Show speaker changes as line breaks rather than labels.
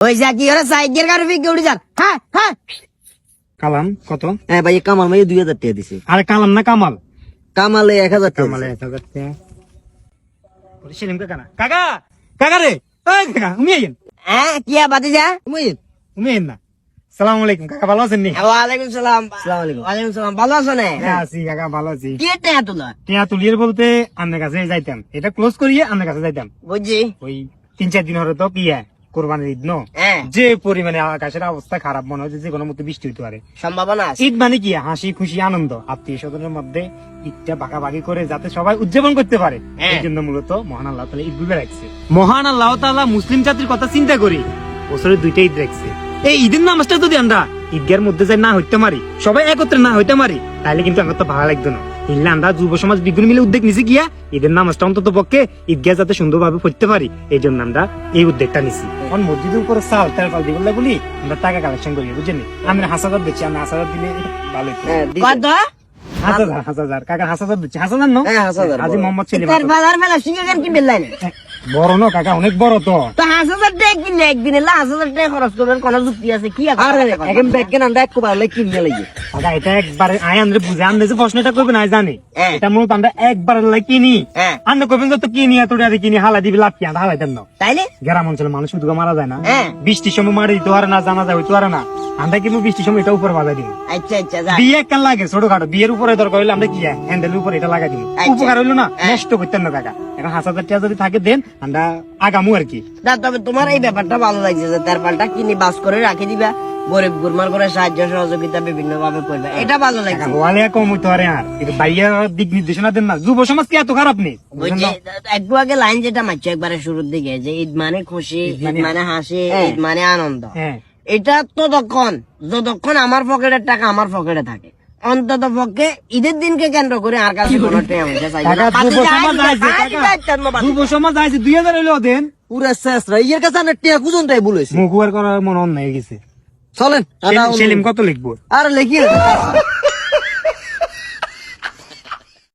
ওই যা কি ওরা সাইকের কারো ফিকে উড়ে যান। হ্যাঁ হ্যাঁ
কালাম কত?
হ্যাঁ ভাই কামাল ভাই 2000 টাকা দিছে।
আরে কালাম না কামাল,
কামালে 1000 টাকা।
কামালে 1000 টাকা। বলে সেলিম কাকা না, কাকা কাকা রে, এই কাকা উমি আইন,
হ্যাঁ কি বাতি যা
উমি আইন না। সালাম আলাইকুম কাকা, ভালো আছেন নি?
ওয়ালাইকুম সালাম।
আসসালামু আলাইকুম।
ওয়ালাইকুম সালাম, ভালো আছো না?
হ্যাঁ আছি কাকা, ভালো আছি।
কি টাকা তোলা
টিয়া তুলিয়ে বলতে আপনার কাছে যাইতাম, এটা ক্লোজ করিয়ে আপনার কাছে যাইতাম।
বুঝছি।
ওই 3-4 দিন হলো তো কি কোরবানির ঈদ নো,
হ্যাঁ
যে পরিমাণে আকাশের অবস্থা খারাপ, মনে হচ্ছে যে কোনো মতো বৃষ্টি হইতে পারে।
সম্ভাবনা আছে।
ঈদ মানে কি হাসি খুশি আনন্দ, আত্মীয় স্বজনের মধ্যে ঈদটা ভাগাভাগি করে যাতে সবাই উদযাপন করতে পারে,
হ্যাঁ।
এই জন্য মূলত মহান আল্লাহ তাআলা ঈদ গুলো রাখছে। মহান আল্লাহ তাআলা মুসলিম জাতির কথা চিন্তা করি বছরে 2টা ঈদ রাখছে। এই ঈদের নামাজটা যদি আমরা ঈদগার মধ্যে যাই না হইতে পারি, সবাই একত্রে না হইতে পারি, তাহলে কিন্তু আমার তো ভালো লাগতো না। ইল্লা আমরা যুব সমাজ বিজ্ঞান মিলে উদ্যোগ নিছি গিয়া ঈদের নামাজটা অন্তত পক্ষে ঈদগাহ যাতে সুন্দরভাবে পড়তে পারি, এই জন্য আমরা এই উদ্যোগটা নিছি। এখন মসজিদের উপরে চাল তেরপাল দিব বলি আমরা টাকা কালেকশন করি, বুঝছেন? আমরা 1000 দিচ্ছি, আমরা 1000 দিলে ভালো হইতো।
হ্যাঁ দিছে।
কত?
1000 কাকা 1000 দিচ্ছি, 1000 নো?
হ্যাঁ 1000
আজি মোহাম্মদ সেলিম
তার বাজার মেলা শিখে কি বেললাই না?
বড় নো কাকা, অনেক বড় তো।
তো 5000 টাকা কিনলে একদিনে 5000 টাকা খরচ করবেন, কোন যুক্তি আছে কি?
আরে এখন ব্যাগ কেন আমরা একবার লাইক কিনে লাগি।
কাকা এটা একবার আয় আমরা বুঝে আমরা যে প্রশ্নটা করবেন আয় জানি,
হ্যাঁ।
এটা মূলত আমরা একবার কিনি,
হ্যাঁ।
আমরা করবেন যত কিনি এত টাকা কিনি হালা দিবি লাভ কি, আমরা হালাই দেন না।
তাইলে
গ্রাম অঞ্চলে মানুষ শুধু মারা যায় না,
হ্যাঁ।
বৃষ্টির সময় মারা দিতে পারে না, জানা যায় হইতে পারে না, আমরা কিন্তু বৃষ্টির সময় এটা উপরে বাজাই দিই।
আচ্ছা আচ্ছা যা।
বিয়ে কেন লাগে ছোটখাটো, বিয়ের উপরে দরকার হইলে আমরা কি হ্যান্ডেলের উপরে এটা লাগাই দিই,
আচ্ছা।
উপকার হইলো না,
হ্যাঁ।
নষ্ট করতেন না কাকা। এখন 1000 টাকা যদি থাকে দেন আমরা আগামু আর কি।
না তবে তোমার এই ব্যাপারটা ভালো লাগছে যে তার পাল্টা কিনে বাস করে রাখে দিবা, গরিব গুরমার করে সাহায্য সহযোগিতা বিভিন্ন ভাবে করবে, এটা ভালো লাগছে।
ওয়ালে কম হইতে পারে আর কিন্তু বাইরের দিক নির্দেশনা দেন না, যুব সমাজ কি এত খারাপ নেই?
বুঝছি। একটু আগে লাইন যেটা মারছো একবারে শুরুর দিকে যে ঈদ মানে খুশি, ঈদ মানে হাসি,
হ্যাঁ।
ঈদ মানে আনন্দ,
হ্যাঁ
এটা ততক্ষণ যতক্ষণ আমার পকেটের টাকা আমার পকেটে থাকে। অন্তত পক্ষে ঈদের দিনকে কেন্দ্র করে আর কাছে কোনো টাকা চাই না।
কাকা যুব সমাজ আইছে, কাকা যুব সমাজ আইছে 2000 হইলো দেন,
পুরা শেষ রা ইয়ের কাছে না টিয়া কুজনটাই বলেছে।
মুখ আর করার মন অন্য হয়ে গেছে।
চলেন
সেলিম কত লিখবো?
আর লেখি